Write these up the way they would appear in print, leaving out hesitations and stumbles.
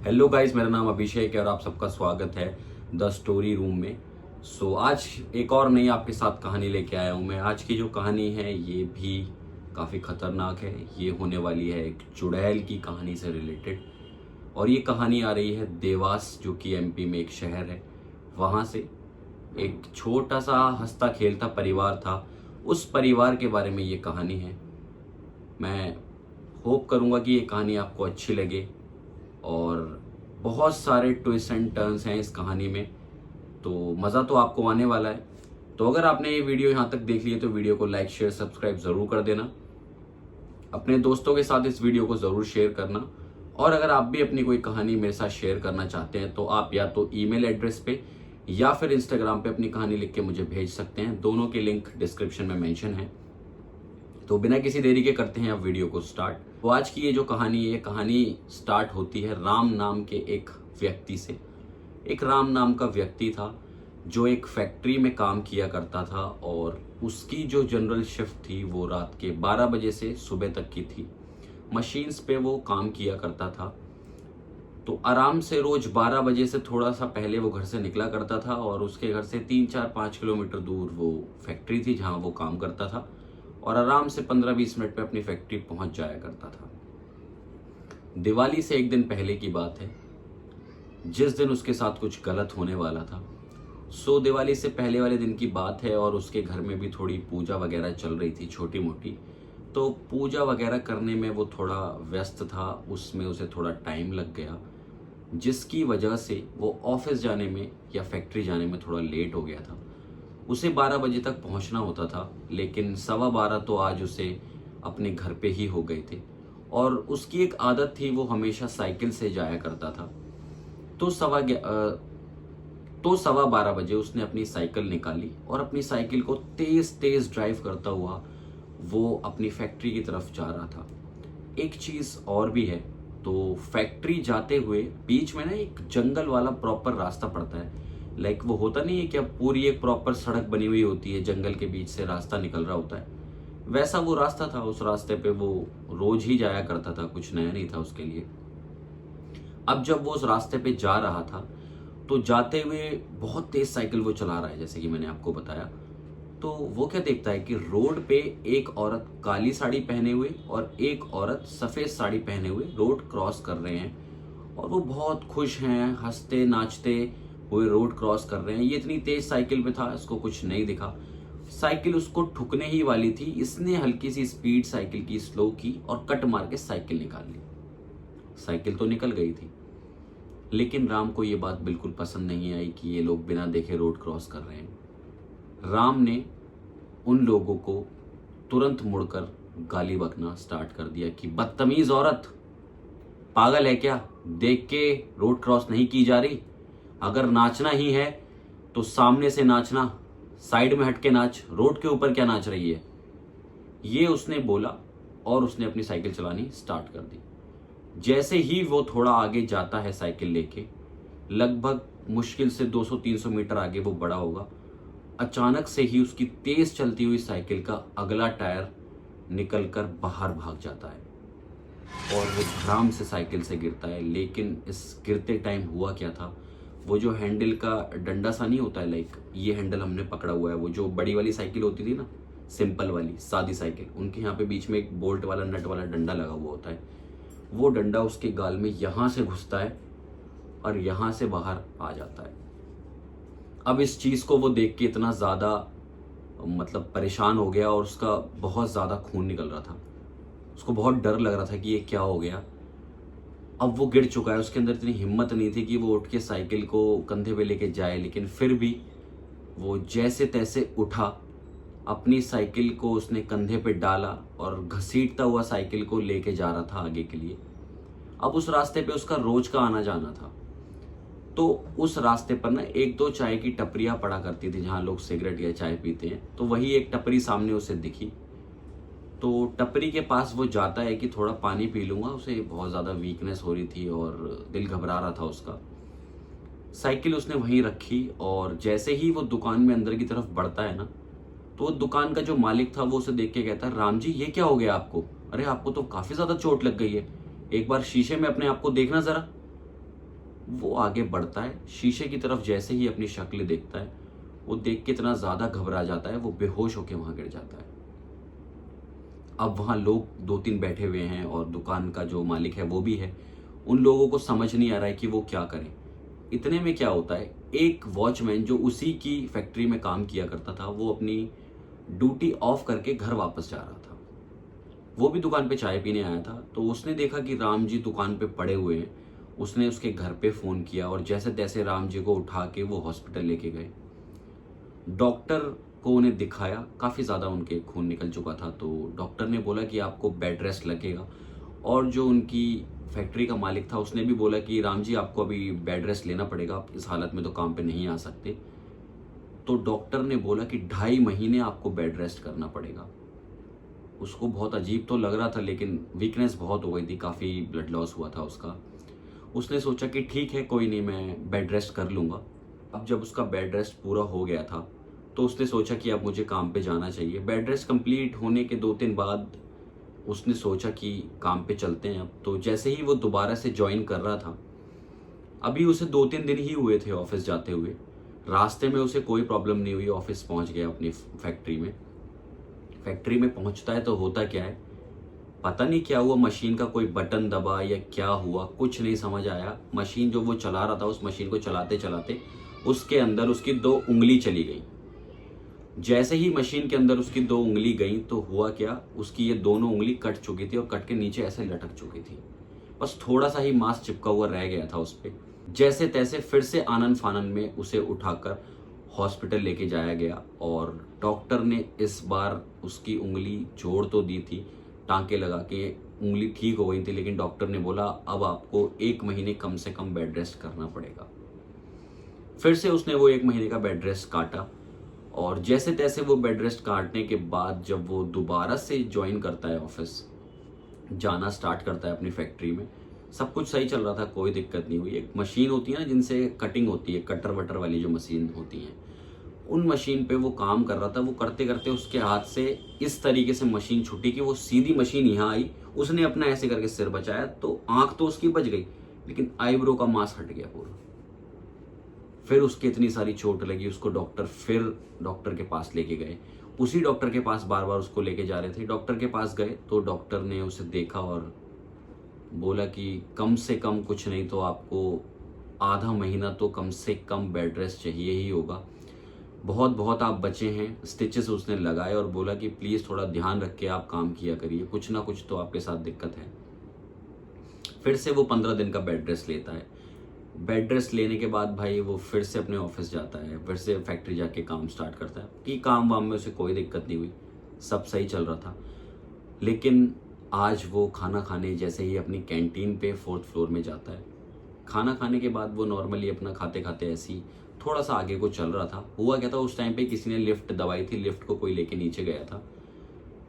Hello guys, मेरा नाम अभिषेक है और आप सबका स्वागत है द स्टोरी रूम में। आज एक और नई आपके साथ कहानी लेके आया हूँ मैं। आज की जो कहानी है ये भी काफ़ी ख़तरनाक है। ये होने वाली है एक चुड़ैल की कहानी से रिलेटेड, और ये कहानी आ रही है देवास, जो कि एमपी में एक शहर है। वहाँ से एक छोटा सा हंसता खेलता परिवार था। उस परिवार के बारे में ये कहानी है। मैं होप करूँगा कि ये कहानी आपको अच्छी लगे, और बहुत सारे ट्विस्ट एंड टर्न्स हैं इस कहानी में, तो मज़ा तो आपको आने वाला है। तो अगर आपने ये वीडियो यहाँ तक देख ली है तो वीडियो को लाइक शेयर सब्सक्राइब ज़रूर कर देना। अपने दोस्तों के साथ इस वीडियो को ज़रूर शेयर करना। और अगर आप भी अपनी कोई कहानी मेरे साथ शेयर करना चाहते हैं तो आप या तो ईमेल एड्रेस पे या फिर इंस्टाग्राम पे अपनी कहानी लिख के मुझे भेज सकते हैं। दोनों के लिंक डिस्क्रिप्शन में मेंशन है। तो बिना किसी देरी के करते हैं अब वीडियो को स्टार्ट। तो आज की ये जो कहानी है, ये कहानी स्टार्ट होती है राम नाम के एक व्यक्ति से। एक राम नाम का व्यक्ति था जो एक फैक्ट्री में काम किया करता था, और उसकी जो जनरल शिफ्ट थी वो रात के 12 बजे से सुबह तक की थी। मशीन्स पे वो काम किया करता था, तो आराम से रोज 12 बजे से थोड़ा सा पहले वो घर से निकला करता था, और उसके घर से 3-4-5 किलोमीटर दूर वो फैक्ट्री थी जहाँ वो काम करता था, और आराम से 15-20 मिनट में अपनी फैक्ट्री पहुंच जाया करता था। दिवाली से एक दिन पहले की बात है, जिस दिन उसके साथ कुछ गलत होने वाला था। दिवाली से पहले वाले दिन की बात है, और उसके घर में भी थोड़ी पूजा वगैरह चल रही थी छोटी मोटी। तो पूजा वगैरह करने में वो थोड़ा व्यस्त था, उसमें उसे थोड़ा टाइम लग गया, जिसकी वजह से वो ऑफिस जाने में या फैक्ट्री जाने में थोड़ा लेट हो गया था। उसे 12 बजे तक पहुंचना होता था, लेकिन 12:15 तो आज उसे अपने घर पे ही हो गए थे। और उसकी एक आदत थी, वो हमेशा साइकिल से जाया करता था। तो 12:15 बजे उसने अपनी साइकिल निकाली, और अपनी साइकिल को तेज तेज ड्राइव करता हुआ वो अपनी फैक्ट्री की तरफ जा रहा था। एक चीज़ और भी है, तो फैक्ट्री जाते हुए बीच में ना एक जंगल वाला प्रॉपर रास्ता पड़ता है। लाइक वो होता नहीं है कि अब पूरी एक प्रॉपर सड़क बनी हुई होती है, जंगल के बीच से रास्ता निकल रहा होता है, वैसा वो रास्ता था। उस रास्ते पे वो रोज ही जाया करता था, कुछ नया नहीं था उसके लिए। अब जब वो उस रास्ते पे जा रहा था, तो जाते हुए बहुत तेज साइकिल वो चला रहा है, जैसे कि मैंने आपको बताया। तो वो क्या देखता है कि रोड पे एक औरत काली साड़ी पहने हुए और एक औरत सफ़ेद साड़ी पहने हुए रोड क्रॉस कर रहे हैं, और वो बहुत खुश हैं, हंसते नाचते हुए रोड क्रॉस कर रहे हैं। ये इतनी तेज साइकिल पे था, इसको कुछ नहीं दिखा। साइकिल उसको ठुकने ही वाली थी, इसने हल्की सी स्पीड साइकिल की स्लो की और कट मार के साइकिल निकाल ली। साइकिल तो निकल गई थी, लेकिन राम को ये बात बिल्कुल पसंद नहीं आई कि ये लोग बिना देखे रोड क्रॉस कर रहे हैं। राम ने उन लोगों को तुरंत मुड़कर गाली बकना स्टार्ट कर दिया कि बदतमीज औरत, पागल है क्या, देख के रोड क्रॉस नहीं की जा रही? अगर नाचना ही है तो सामने से नाचना, साइड में हटके नाच, रोड के ऊपर क्या नाच रही है? ये उसने बोला, और उसने अपनी साइकिल चलानी स्टार्ट कर दी। जैसे ही वो थोड़ा आगे जाता है साइकिल लेके, लगभग मुश्किल से 200-300 मीटर आगे वो बढ़ा होगा, अचानक से ही उसकी तेज चलती हुई साइकिल का अगला टायर निकलकर बाहर भाग जाता है, और वो धड़ाम से साइकिल से गिरता है। लेकिन इस गिरते टाइम हुआ क्या था, वो जो हैंडल का डंडा सा नहीं होता है, लाइक ये हैंडल हमने पकड़ा हुआ है, वो जो बड़ी वाली साइकिल होती थी ना, सिंपल वाली सादी साइकिल, उनके यहाँ पे बीच में एक बोल्ट वाला नट वाला डंडा लगा हुआ होता है। वो डंडा उसके गाल में यहाँ से घुसता है और यहाँ से बाहर आ जाता है। अब इस चीज़ को वो देख के इतना ज़्यादा मतलब परेशान हो गया, और उसका बहुत ज़्यादा खून निकल रहा था। उसको बहुत डर लग रहा था कि ये क्या हो गया। अब वो गिर चुका है, उसके अंदर इतनी हिम्मत नहीं थी कि वो उठ के साइकिल को कंधे पे लेके जाए, लेकिन फिर भी वो जैसे तैसे उठा, अपनी साइकिल को उसने कंधे पे डाला और घसीटता हुआ साइकिल को लेके जा रहा था आगे के लिए। अब उस रास्ते पे उसका रोज का आना जाना था, तो उस रास्ते पर ना 1-2 चाय की टपरियाँ पड़ा करती थी जहाँ लोग सिगरेट या चाय पीते हैं। तो वही एक टपरी सामने उसे दिखी, तो टपरी के पास वो जाता है कि थोड़ा पानी पी लूँगा। उसे बहुत ज़्यादा वीकनेस हो रही थी और दिल घबरा रहा था उसका। साइकिल उसने वहीं रखी, और जैसे ही वो दुकान में अंदर की तरफ बढ़ता है ना, तो दुकान का जो मालिक था वो उसे देख के कहता है, राम जी ये क्या हो गया आपको? अरे आपको तो काफ़ी ज़्यादा चोट लग गई है, एक बार शीशे में अपने आप को देखना ज़रा। वो आगे बढ़ता है, शीशे की तरफ जैसे ही अपनी शक्ल देखता है, वो देख के इतना ज़्यादा घबरा जाता है, वो बेहोश होकर वहाँ गिर जाता है। अब वहाँ लोग 2-3 बैठे हुए हैं और दुकान का जो मालिक है वो भी है। उन लोगों को समझ नहीं आ रहा है कि वो क्या करें। इतने में क्या होता है, एक वॉचमैन जो उसी की फैक्ट्री में काम किया करता था, वो अपनी ड्यूटी ऑफ करके घर वापस जा रहा था। वो भी दुकान पे चाय पीने आया था, तो उसने देखा कि राम जी दुकान पे पड़े हुए हैं। उसने उसके घर पे फ़ोन किया और जैसे तैसे राम जी को उठा के वो हॉस्पिटल लेके गए। डॉक्टर को उन्हें दिखाया, काफ़ी ज़्यादा उनके खून निकल चुका था, तो डॉक्टर ने बोला कि आपको बेड रेस्ट लगेगा। और जो उनकी फैक्ट्री का मालिक था उसने भी बोला कि राम जी आपको अभी बेड रेस्ट लेना पड़ेगा, आप इस हालत में तो काम पे नहीं आ सकते। तो डॉक्टर ने बोला कि 2.5 महीने आपको बेड रेस्ट करना पड़ेगा। उसको बहुत अजीब तो लग रहा था, लेकिन वीकनेस बहुत हो गई थी, काफ़ी ब्लड लॉस हुआ था उसका। उसने सोचा कि ठीक है, कोई नहीं, मैं बेड रेस्ट कर लूँगा। अब जब उसका बेड रेस्ट पूरा हो गया था, तो उसने सोचा कि अब मुझे काम पे जाना चाहिए। बेड रेस्ट कंप्लीट होने के 2-3 बाद उसने सोचा कि काम पे चलते हैं अब। तो जैसे ही वो दोबारा से जॉइन कर रहा था, अभी उसे 2-3 दिन ही हुए थे ऑफिस जाते हुए। रास्ते में उसे कोई प्रॉब्लम नहीं हुई, ऑफिस पहुंच गया अपनी फैक्ट्री में। फैक्ट्री में पहुंचता है तो होता क्या है, पता नहीं क्या हुआ, मशीन का कोई बटन दबा या क्या हुआ, कुछ नहीं समझ आया। मशीन जो वो चला रहा था, उस मशीन को चलाते चलाते उसके अंदर उसकी 2 उंगली चली गई। जैसे ही मशीन के अंदर उसकी 2 उंगली गई तो हुआ क्या, उसकी ये दोनों उंगली कट चुकी थी और कट के नीचे ऐसे लटक चुकी थी। बस थोड़ा सा ही मांस चिपका हुआ रह गया था उस पे। जैसे तैसे फिर से आनन फानन में उसे उठाकर हॉस्पिटल लेके जाया गया और डॉक्टर ने इस बार उसकी उंगली जोड़ तो दी थी, टांके लगा के उंगली ठीक हो गई थी, लेकिन डॉक्टर ने बोला अब आपको 1 महीने कम से कम बेड रेस्ट करना पड़ेगा। फिर से उसने वो 1 महीने का बेड रेस्ट काटा और जैसे तैसे वो बेड रेस्ट काटने के बाद जब वो दोबारा से ज्वाइन करता है ऑफिस, जाना स्टार्ट करता है अपनी फैक्ट्री में, सब कुछ सही चल रहा था, कोई दिक्कत नहीं हुई। एक मशीन होती है ना जिनसे कटिंग होती है, कटर वटर वाली जो मशीन होती है, उन मशीन पे वो काम कर रहा था। वो करते करते उसके हाथ से इस तरीके से मशीन छूटी कि वो सीधी मशीन यहाँ आई। उसने अपना ऐसे करके सिर बचाया तो आंख तो उसकी बच गई, लेकिन आईब्रो का मांस हट गया पूरा। फिर उसके इतनी सारी चोट लगी, उसको डॉक्टर के पास लेके गए। उसी डॉक्टर के पास बार बार उसको लेके जा रहे थे। डॉक्टर के पास गए तो डॉक्टर ने उसे देखा और बोला कि कम से कम कुछ नहीं तो आपको आधा महीना तो कम से कम बेड रेस्ट चाहिए ही होगा। बहुत बहुत आप बचे हैं। स्टिचेस उसने लगाए और बोला कि प्लीज़ थोड़ा ध्यान रख के आप काम किया करिए, कुछ ना कुछ तो आपके साथ दिक्कत है। फिर से वो 15 दिन का बेड रेस्ट लेता है। बेड रेस्ट लेने के बाद भाई वो फिर से अपने ऑफिस जाता है, फिर से फैक्ट्री जाके काम स्टार्ट करता है कि काम वाम में उसे कोई दिक्कत नहीं हुई, सब सही चल रहा था। लेकिन आज वो खाना खाने जैसे ही अपनी कैंटीन पे 4th फ्लोर में जाता है, खाना खाने के बाद वो नॉर्मली अपना खाते खाते ऐसी थोड़ा सा आगे को चल रहा था। हुआ क्या था, उस टाइम पे किसी ने लिफ्ट दबाई थी, लिफ्ट को कोई लेके नीचे गया था।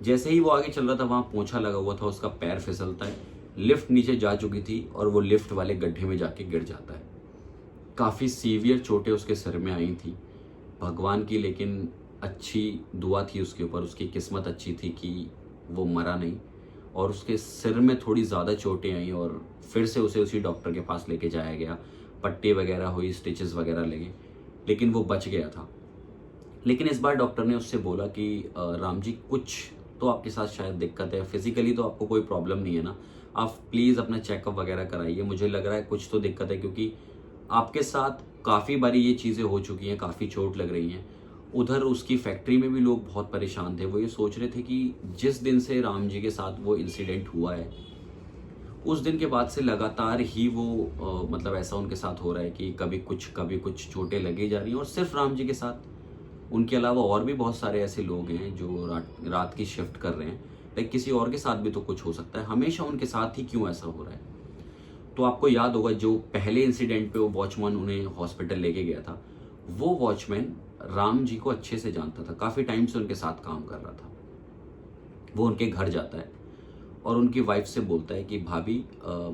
जैसे ही वो आगे चल रहा था, वहाँ पोंछा लगा हुआ था, उसका पैर फिसलता है, लिफ्ट नीचे जा चुकी थी और वो लिफ्ट वाले गड्ढे में जाके गिर जाता है। काफ़ी सीवियर चोटें उसके सिर में आई थी। भगवान की लेकिन अच्छी दुआ थी उसके ऊपर, उसकी किस्मत अच्छी थी कि वो मरा नहीं। और उसके सिर में थोड़ी ज़्यादा चोटें आई और फिर से उसे उसी डॉक्टर के पास लेके जाया गया, पट्टी वगैरह हुई, स्टिचेस वगैरह लगे, लेकिन वो बच गया था। लेकिन इस बार डॉक्टर ने उससे बोला कि राम जी कुछ तो आपके साथ शायद दिक्कत है, फिजिकली तो आपको कोई प्रॉब्लम नहीं है ना, आप प्लीज़ अपना चेकअप वगैरह कराइए, मुझे लग रहा है कुछ तो दिक्कत है, क्योंकि आपके साथ काफ़ी बारी ये चीज़ें हो चुकी हैं, काफ़ी चोट लग रही हैं। उधर उसकी फैक्ट्री में भी लोग बहुत परेशान थे। वो ये सोच रहे थे कि जिस दिन से राम जी के साथ वो इंसिडेंट हुआ है, उस दिन के बाद से लगातार ही वो मतलब ऐसा उनके साथ हो रहा है कि कभी कुछ चोटें लगी जा रही हैं। और सिर्फ राम जी के साथ, उनके अलावा और भी बहुत सारे ऐसे लोग हैं जो रात की शिफ्ट कर रहे हैं, लाइक किसी और के साथ भी तो कुछ हो सकता है, हमेशा उनके साथ ही क्यों ऐसा हो रहा है। तो आपको याद होगा जो पहले इंसिडेंट पे वो वॉचमैन उन्हें हॉस्पिटल लेके गया था, वो वॉचमैन राम जी को अच्छे से जानता था, काफ़ी टाइम से उनके साथ काम कर रहा था। वो उनके घर जाता है और उनकी वाइफ से बोलता है कि भाभी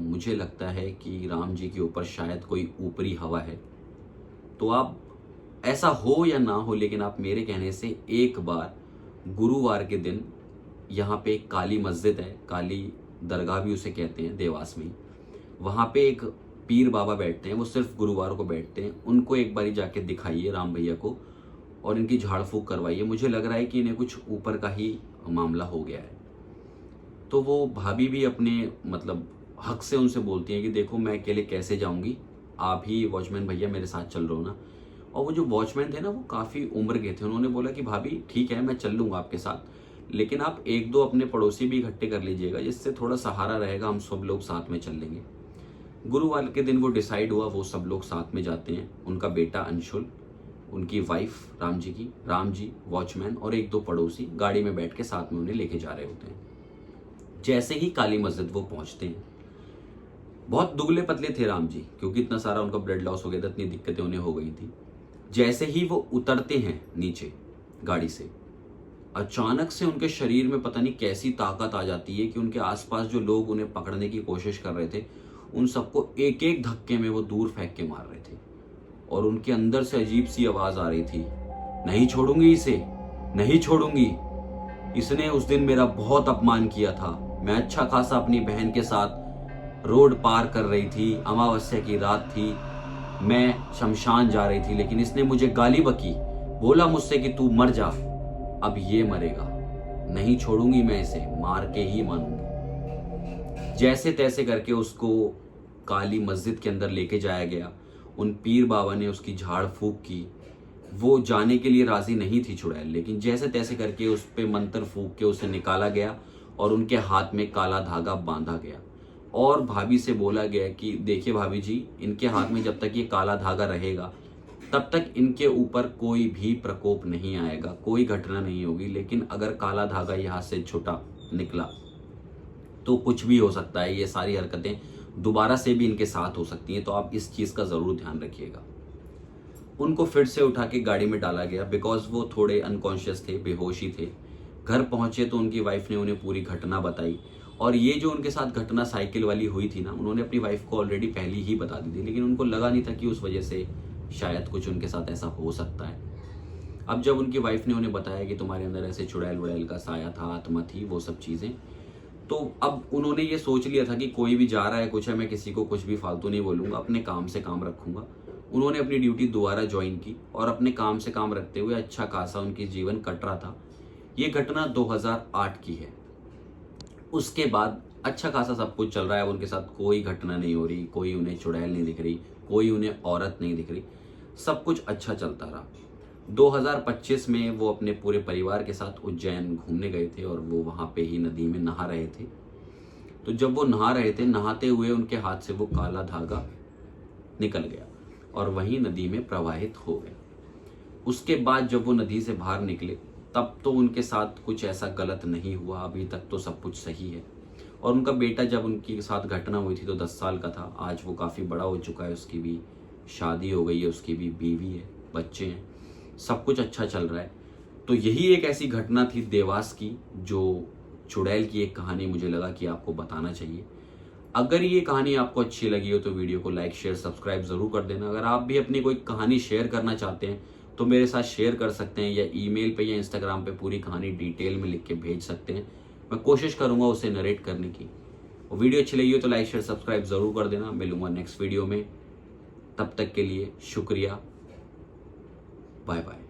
मुझे लगता है कि राम जी के ऊपर शायद कोई ऊपरी हवा है, तो आप ऐसा हो या ना हो, लेकिन आप मेरे कहने से एक बार गुरुवार के दिन यहाँ पे एक काली मस्जिद है, काली दरगाह भी उसे कहते हैं देवास में, वहाँ पे एक पीर बाबा बैठते हैं वो सिर्फ गुरुवार को बैठते हैं, उनको एक बारी जाके दिखाइए राम भैया को और इनकी झाड़ फूक करवाइए। मुझे लग रहा है कि इन्हें कुछ ऊपर का ही मामला हो गया है। तो वो भाभी भी अपने मतलब हक से उनसे बोलती हैं कि देखो मैं अकेले कैसे जाऊंगी, आप ही वॉचमैन भैया मेरे साथ चल रहे हो ना। और वो जो वॉचमैन थे ना वो काफ़ी उम्र के थे, उन्होंने बोला कि भाभी ठीक है मैं चल लूँगा आपके साथ, लेकिन आप एक दो अपने पड़ोसी भी इकट्ठे कर लीजिएगा जिससे थोड़ा सहारा रहेगा, हम सब लोग साथ में चल लेंगे। गुरुवार के दिन वो डिसाइड हुआ, वो सब लोग साथ में जाते हैं। उनका बेटा अंशुल, उनकी वाइफ राम जी वॉचमैन और एक दो पड़ोसी गाड़ी में बैठ के साथ में उन्हें लेके जा रहे होते हैं। जैसे ही काली मस्जिद वो पहुंचते हैं, बहुत दुबले पतले थे राम जी क्योंकि इतना सारा उनका ब्लड लॉस हो गया था, इतनी दिक्कतें उन्हें हो गई थी। जैसे ही वो उतरते हैं नीचे गाड़ी से, अचानक से उनके शरीर में पता नहीं कैसी ताकत आ जाती है कि उनके आसपास जो लोग उन्हें पकड़ने की कोशिश कर रहे थे उन सबको एक एक धक्के में वो दूर फेंक के मार रहे थे। और उनके अंदर से अजीब सी आवाज आ रही थी, नहीं छोड़ूंगी इसे, नहीं छोड़ूंगी, इसने उस दिन मेरा बहुत अपमान किया था। मैं अच्छा खासा अपनी बहन के साथ रोड पार कर रही थी, अमावस्या की रात थी, मैं शमशान जा रही थी, लेकिन इसने मुझे गाली बकी, बोला मुझसे कि तू मर जा, अब ये मरेगा, नहीं छोड़ूंगी मैं इसे, मार के ही मानूंगी। जैसे तैसे करके उसको काली मस्जिद के अंदर लेके जाया गया। उन पीर बाबा ने उसकी झाड़ फूक की। वो जाने के लिए राजी नहीं थी चुड़ैल, लेकिन जैसे तैसे करके उस पे मंत्र फूक के उसे निकाला गया और उनके हाथ में काला धागा बांधा गया। और भाभी से बोला गया कि देखिए भाभी जी, इनके हाथ में जब तक ये काला धागा रहेगा तब तक इनके ऊपर कोई भी प्रकोप नहीं आएगा, कोई घटना नहीं होगी, लेकिन अगर काला धागा यहाँ से छुटा निकला तो कुछ भी हो सकता है, ये सारी हरकतें दोबारा से भी इनके साथ हो सकती हैं, तो आप इस चीज़ का ज़रूर ध्यान रखिएगा। उनको फिर से उठा के गाड़ी में डाला गया बिकॉज वो थोड़े अनकॉन्शियस थे, बेहोशी थे। घर पहुंचे तो उनकी वाइफ ने उन्हें पूरी घटना बताई। और ये जो उनके साथ घटना साइकिल वाली हुई थी ना, उन्होंने अपनी वाइफ को ऑलरेडी पहले ही बता दी थी, लेकिन उनको लगा नहीं था कि उस वजह से शायद कुछ उनके साथ ऐसा हो सकता है। अब जब उनकी वाइफ ने उन्हें बताया कि तुम्हारे अंदर ऐसे चुड़ैल वुड़ैल का साया था, आत्मा थी, वो सब चीज़ें, तो अब उन्होंने ये सोच लिया था कि कोई भी जा रहा है कुछ है, मैं किसी को कुछ भी फालतू नहीं बोलूँगा, अपने काम से काम रखूँगा। उन्होंने अपनी ड्यूटी दोबारा ज्वाइन की और अपने काम से काम रखते हुए अच्छा खासा उनकी जीवन कट रहा था। ये घटना 2008 की है। उसके बाद अच्छा खासा सब कुछ चल रहा है, उनके साथ कोई घटना नहीं हो रही, कोई उन्हें चुड़ैल नहीं दिख रही, कोई उन्हें औरत नहीं दिख रही, सब कुछ अच्छा चलता रहा। 2025 में वो अपने पूरे परिवार के साथ उज्जैन घूमने गए थे और वो वहाँ पे ही नदी में नहा रहे थे। तो जब वो नहा रहे थे, नहाते हुए उनके हाथ से वो काला धागा निकल गया और वहीं नदी में प्रवाहित हो गया। उसके बाद जब वो नदी से बाहर निकले तब तो उनके साथ कुछ ऐसा गलत नहीं हुआ, अभी तक तो सब कुछ सही है। और उनका बेटा जब उनके साथ घटना हुई थी तो 10 साल का था, आज वो काफ़ी बड़ा हो चुका है, उसकी भी शादी हो गई है, उसकी भी बीवी है, बच्चे हैं, सब कुछ अच्छा चल रहा है। तो यही एक ऐसी घटना थी देवास की, जो चुड़ैल की एक कहानी मुझे लगा कि आपको बताना चाहिए। अगर ये कहानी आपको अच्छी लगी हो तो वीडियो को लाइक शेयर सब्सक्राइब ज़रूर कर देना। अगर आप भी अपनी कोई कहानी शेयर करना चाहते हैं तो मेरे साथ शेयर कर सकते हैं, या ईमेल पे या इंस्टाग्राम पे पूरी कहानी डिटेल में लिख के भेज सकते हैं। मैं कोशिश करूँगा उसे नरेट करने की। और वीडियो अच्छी लगी हो तो लाइक शेयर सब्सक्राइब ज़रूर कर देना। मिलूंगा नेक्स्ट वीडियो में, तब तक के लिए शुक्रिया, बाय बाय।